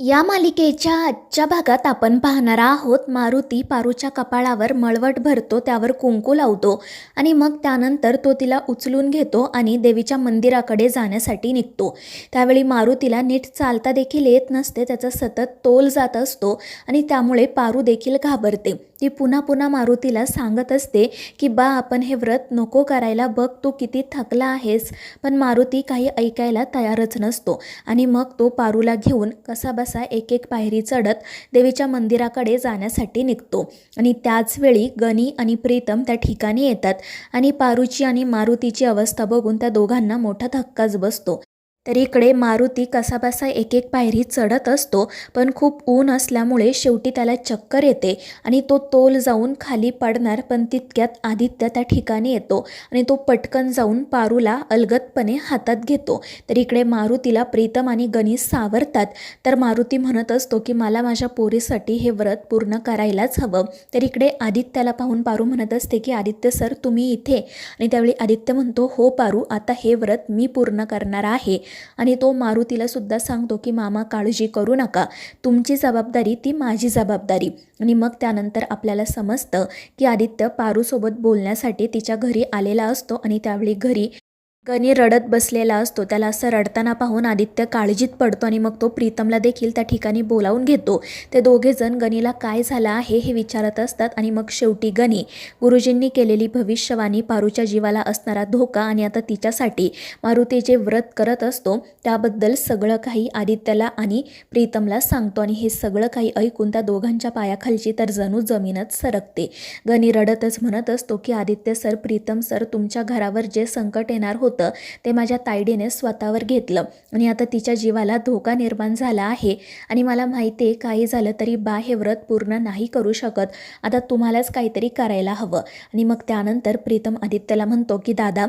या मालिकेच्या आजच्या भागात आपण पाहणार आहोत मारुती पारूच्या कपाळावर मळवट भरतो, त्यावर कुंकू लावतो आणि मग त्यानंतर तो तिला उचलून घेतो आणि देवीच्या मंदिराकडे जाण्यासाठी निघतो। त्यावेळी मारुतीला नीट चालता देखील येत नसते, त्याचा सतत तोल जात असतो आणि त्यामुळे पारू देखील घाबरते। ती पुन्हा पुन्हा मारुतीला सांगत असते की बा आपण हे व्रत नको करायला, बघ तू किती थकला आहेस, पण मारुती काही ऐकायला तयारच नसतो आणि मग तो पारूला घेऊन कसाबसा एक एक पायरी चढत देवीच्या मंदिराकडे जाण्यासाठी निघतो आणि त्याच वेळी गणी आणि प्रीतम त्या ठिकाणी येतात आणि पारूची आणि मारुतीची अवस्था बघून त्या दोघांना मोठा धक्काच बसतो। तर इकडे मारुती कसाबसा एक एक पायरी चढत असतो, पण खूप ऊन असल्यामुळे शेवटी त्याला चक्कर येते आणि तो तोल जाऊन खाली पडणार, पण तितक्यात आदित्य त्या ठिकाणी येतो आणि तो पटकन जाऊन पारूला अलगदपणे हातात घेतो। तर इकडे मारुतीला प्रीतम आणि गणेश सावरतात, तर मारुती म्हणत असतो की मला माझ्या पोरीसाठी हे व्रत पूर्ण करायलाच हवं। तर इकडे आदित्याला पाहून पारू म्हणत असते की आदित्य सर तुम्ही इथे, आणि त्यावेळी आदित्य म्हणतो हो पारू, आता हे व्रत मी पूर्ण करणार आहे आणि तो मारुतीला सुद्धा सांगतो की मामा काळजी करू नका, तुमची जबाबदारी ती माझी जबाबदारी। आणि मग त्यानंतर आपल्याला समजतं की आदित्य पारूसोबत बोलण्यासाठी तिच्या घरी आलेला असतो आणि त्यावेळी घरी गणी रडत बसलेला असतो। त्याला असं रडताना पाहून आदित्य काळजीत पडतो आणि मग तो प्रीतमला देखील त्या ठिकाणी बोलावून घेतो। ते दोघे जण गणीला काय झालं आहे हे विचारत असतात आणि मग शेवटी गणी गुरुजींनी केलेली भविष्यवाणी, पारूच्या जीवाला असणारा धोका आणि आता तिच्यासाठी मारुती जे व्रत करत असतो त्याबद्दल सगळं काही आदित्यला आणि प्रीतमला सांगतो आणि हे सगळं काही ऐकून त्या दोघांच्या पायाखालची तर जणू जमीनच सरकते। गणी रडतच म्हणत असतो की आदित्य सर, प्रीतम सर, तुमच्या घरावर जे संकट येणार होतं ते माझ्या ताईडीने स्वतःवर घेतलं आणि आता तिच्या जीवाला धोका निर्माण झाला आहे आणि मला माहिती आहे काही झालं तरी बा हे व्रत पूर्ण नाही करू शकत, आता तुम्हालाच काहीतरी करायला हवं। आणि मग त्यानंतर प्रीतम आदित्यला म्हणतो की दादा,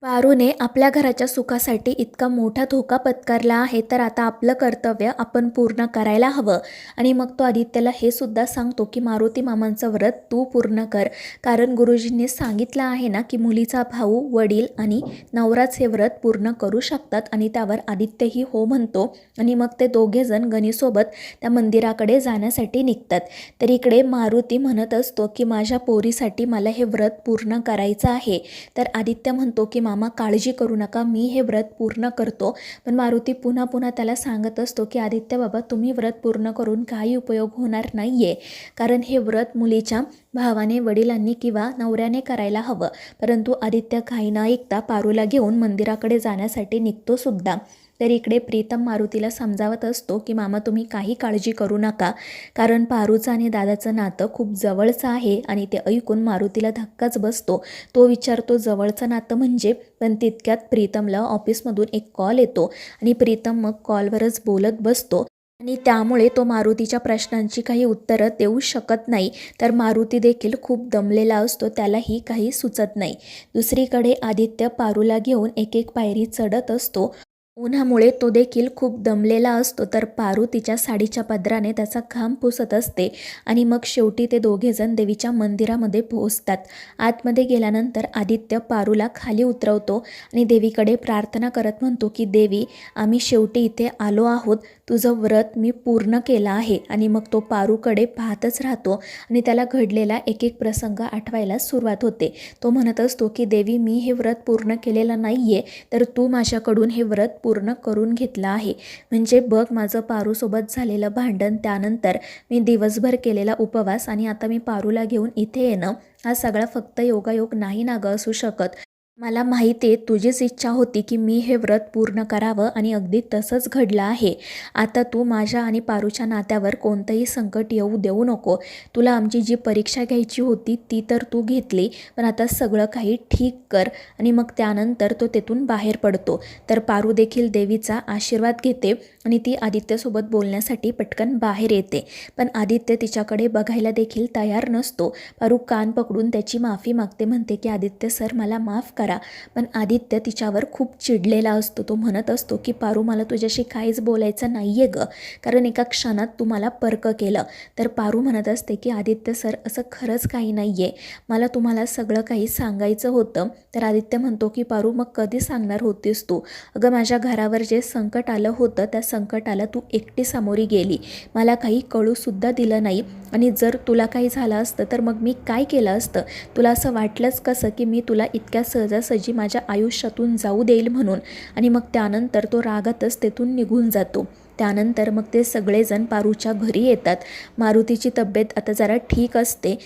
पारूने आपल्या घराच्या सुखासाठी इतका मोठा धोका पत्करला आहे, तर आता आपलं कर्तव्य आपण पूर्ण करायला हवं। आणि मग तो आदित्यला हे सुद्धा सांगतो की मारुती मामांचं व्रत तू पूर्ण कर, कारण गुरुजींनी सांगितलं आहे ना की मुलीचा भाऊ, वडील आणि नवराच हे व्रत पूर्ण करू शकतात। आणि त्यावर आदित्यही हो म्हणतो आणि मग ते दोघे जण गणीसोबत त्या मंदिराकडे जाण्यासाठी निघतात। तर इकडे मारुती म्हणत असतो की माझ्या पोरीसाठी मला हे व्रत पूर्ण करायचं आहे। तर आदित्य म्हणतो की मामा काळजी करू नका, मी हे व्रत पूर्ण करतो। पण मारुती पुन्हा पुन्हा त्याला सांगत असतो की आदित्य बाबा, तुम्ही व्रत पूर्ण करून काही उपयोग होणार नाही आहे, कारण हे व्रत मुलीच्या भावाने, वडिलांनी किंवा नवऱ्याने करायला हवं। परंतु आदित्य काही न ऐकता पारूला घेऊन मंदिराकडे जाण्यासाठी निघतो सुद्धा। तर इकडे प्रीतम मारुतीला समजावत असतो की मामा तुम्ही काही काळजी करू नका, कारण पारूचं आणि दादाचं नातं खूप जवळचं आहे। आणि ते ऐकून मारुतीला धक्काच बसतो। तो विचारतो जवळचं नातं म्हणजे, पण तितक्यात प्रीतमला ऑफिसमधून एक कॉल येतो आणि प्रीतम मग कॉलवरच बोलत बसतो आणि त्यामुळे तो मारुतीच्या प्रश्नांची काही उत्तरं देऊ शकत नाही। तर मारुती देखील खूप दमलेला असतो, त्यालाही काही सुचत नाही। दुसरीकडे आदित्य पारूला घेऊन एक एक पायरी चढत असतो, उन्हामुळे तो देखील खूप दमलेला असतो। तर पारू तिच्या साडीच्या पदराने त्याचा घाम पुसत असते आणि मग शेवटी ते दोघेजण देवीच्या मंदिरामध्ये पोहोचतात। आतमध्ये गेल्यानंतर आदित्य पारूला खाली उतरवतो आणि देवीकडे प्रार्थना करत म्हणतो की देवी, आम्ही शेवटी इथे आलो आहोत, तुझं व्रत मी पूर्ण केलं आहे। आणि मग तो पारूकडे पाहतच राहतो आणि त्याला घडलेला एक एक प्रसंग आठवायला सुरुवात होते। तो म्हणत असतो की देवी, मी हे व्रत पूर्ण केलेलं नाही आहे, तर तू माझ्याकडून हे व्रत पूर्ण करून घेतलं आहे। म्हणजे बघ माझं पारूसोबत झालेलं भांडण, त्यानंतर मी दिवसभर केलेला उपवास आणि आता मी पारूला घेऊन इथे येणं, हा सगळा फक्त योगायोग नाही ना गं असू शकत। मला माहिती आहे तुझीच इच्छा होती की मी हे व्रत पूर्ण करावं आणि अगदी तसंच घडलं आहे। आता तू माझ्या आणि पारूच्या नात्यावर कोणतंही संकट येऊ देऊ नको। तुला आमची जी परीक्षा घ्यायची होती ती तर तू घेतली, पण आता सगळं काही ठीक कर। आणि मग त्यानंतर तो तेथून बाहेर पडतो। तर पारू देखील देवीचा आशीर्वाद घेते आणि ती आदित्यसोबत बोलण्यासाठी पटकन बाहेर येते, पण आदित्य तिच्याकडे बघायला देखील तयार नसतो। पारू कान पकडून त्याची माफी मागते, म्हणते की आदित्य सर मला माफ करा, करा. पण आदित्य तिच्यावर खूप चिडलेला असतो. तो म्हणत असतो की पारू, मला तुझ्याशी काहीच बोलायचं नाही आहे गं, कारण एका क्षणात तू मला परक केलं. तर पारू म्हणत असते की आदित्य सर, असं खरंच काही नाही आहे, मला तुम्हाला सगळं काही सांगायचं होतं. तर आदित्य म्हणतो की पारू, मग कधी सांगणार होतीस तू? अगं, माझ्या घरावर जे संकट आलं होतं त्या संकटाला तू एकटी सामोरी गेली, मला काही कळूसुद्धा दिलं नाही. आणि जर तुला काही झालं असतं तर मग मी काय केलं असतं? तुला असं वाटलंच कसं की मी तुला इतक्या सहजासहजी माझ्या आयुष्यातून जाऊ देईल म्हणून? आणि मग त्यानंतर तो रागातच तेथून निघून जातो. त्यानंतर मग ते सगळेजण पारूच्या घरी येतात. मारुतीची तब्येत आता जरा ठीक असते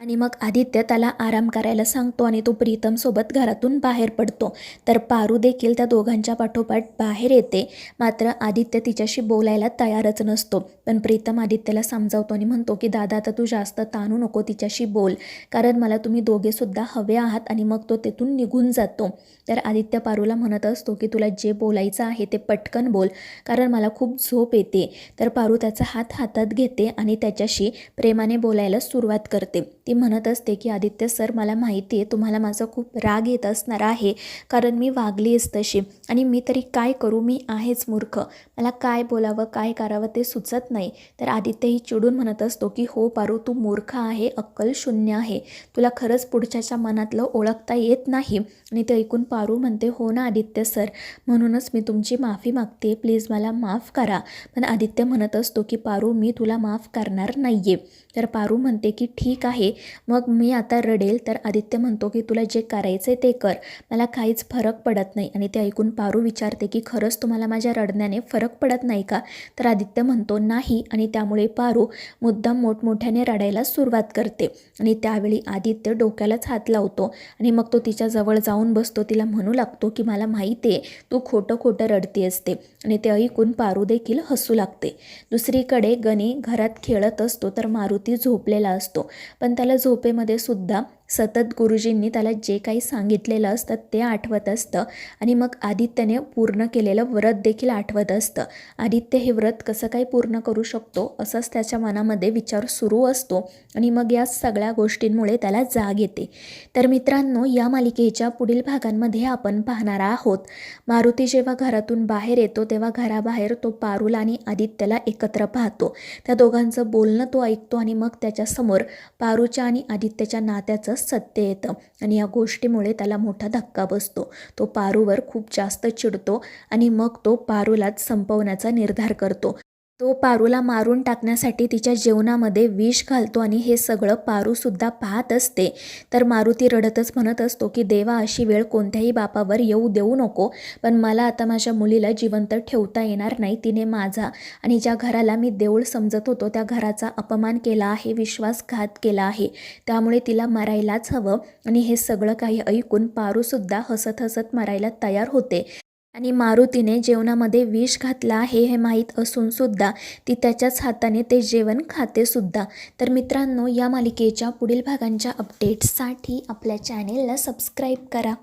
आणि मग आदित्य त्याला आराम करायला सांगतो आणि तो प्रीतमसोबत घरातून बाहेर पडतो. तर पारू देखील त्या दोघांच्या पाठोपाठ बाहेर येते. मात्र आदित्य तिच्याशी बोलायला तयारच नसतो. पण प्रीतम आदित्यला समजावतो आणि म्हणतो की दादा, आता तू जास्त ताणू नको, तिच्याशी बोल, कारण मला तुम्ही दोघेसुद्धा हवे आहात. आणि मग तो तेथून निघून जातो. तर आदित्य पारूला म्हणत असतो की तुला जे बोलायचं आहे ते पटकन बोल, कारण मला खूप झोप येते. तर पारू त्याचा हात हातात घेते आणि त्याच्याशी प्रेमाने बोलायला सुरुवात करते. ती म्हणत असते की आदित्य सर, मला माहिती आहे तुम्हाला माझा खूप राग येत असणार आहे, कारण मी वागलीच तशी, आणि मी तरी काय करू, मी आहेच मूर्ख, मला काय बोलावं काय करावं ते सुचत नाही. तर आदित्यही चिडून म्हणत असतो की हो पारू, तू मूर्ख आहे, अक्कल शून्य आहे, तुला खरंच पुढच्याच्या मनातलं ओळखता येत नाही. आणि ते ऐकून पारू म्हणते, हो ना आदित्य सर, म्हणूनच मी तुमची माफी मागते, प्लीज मला माफ करा. पण आदित्य म्हणत असतो की पारू, मी तुला माफ करणार नाही आहे. तर पारू म्हणते की ठीक आहे, मग मी आता रडेल. तर आदित्य म्हणतो की तुला जे करायचं ते कर, मला काहीच फरक पडत नाही. आणि ते ऐकून पारू विचारते की खरंच तुम्हाला माझ्या रडण्याने फरक पडत नाही का? तर आदित्य म्हणतो नाही. आणि त्यामुळे पारू मुद्दाम मोठमोठ्याने रडायला सुरुवात करते. आणि त्यावेळी आदित्य डोक्यालाच हात लावतो आणि मग तो तिच्याजवळ जाऊन बसतो. तिला म्हणू लागतो की मला माहिती आहे तू खोटं खोटं रडती असते. आणि ते ऐकून पारू देखील हसू लागते. दुसरीकडे गणी घरात खेळत असतो तर मारुती झोपलेला असतो. पण त्याला झोपेमध्ये सुद्धा सतत गुरुजींनी त्याला जे काही सांगितलेलं असतं ते आठवत असतं. आणि मग आदित्यने पूर्ण केलेलं व्रत देखील आठवत असतं. आदित्य हे व्रत कसं काही पूर्ण करू शकतो असंच त्याच्या मनामध्ये विचार सुरू असतो. आणि मग या सगळ्या गोष्टींमुळे त्याला जाग येते. तर मित्रांनो, या मालिकेच्या पुढील भागांमध्ये आपण पाहणार आहोत, मारुती जेव्हा घरातून बाहेर येतो तेव्हा घराबाहेर तो पारूला आणि आदित्यला एकत्र पाहतो. त्या दोघांचं बोलणं तो ऐकतो आणि मग त्याच्यासमोर पारूच्या आणि आदित्यच्या नात्याचं सत्य येतं. आणि या गोष्टीमुळे त्याला मोठा धक्का बसतो. तो पारूवर खूप जास्त चिडतो आणि मग तो पारूलाच संपवण्याचा निर्धार करतो. तो पारूला मारून टाकण्यासाठी तिच्या जेवणामध्ये विष घालतो आणि हे सगळं पारूसुद्धा पाहत असते. तर मारुती रडतच म्हणत असतो की देवा, अशी वेळ कोणत्याही बापावर येऊ देऊ नको, पण मला आता माझ्या मुलीला जिवंत ठेवता येणार नाही. तिने माझा आणि ज्या घराला मी देऊळ समजत होतो त्या घराचा अपमान केला आहे, विश्वासघात केला आहे, त्यामुळे तिला मरायलाच हवं. आणि हे सगळं काही ऐकून पारूसुद्धा हसत हसत मरायला तयार होते. आणि मारुतीने जेवणामध्ये विष घातलं आहे हे माहीत असून सुद्धा ती त्याच्याच हाताने ते जेवण खाते सुद्धा. तर मित्रांनो, या मालिकेच्या पुढील भागांच्या अपडेट्ससाठी आपल्या चॅनेलला सबस्क्राईब करा.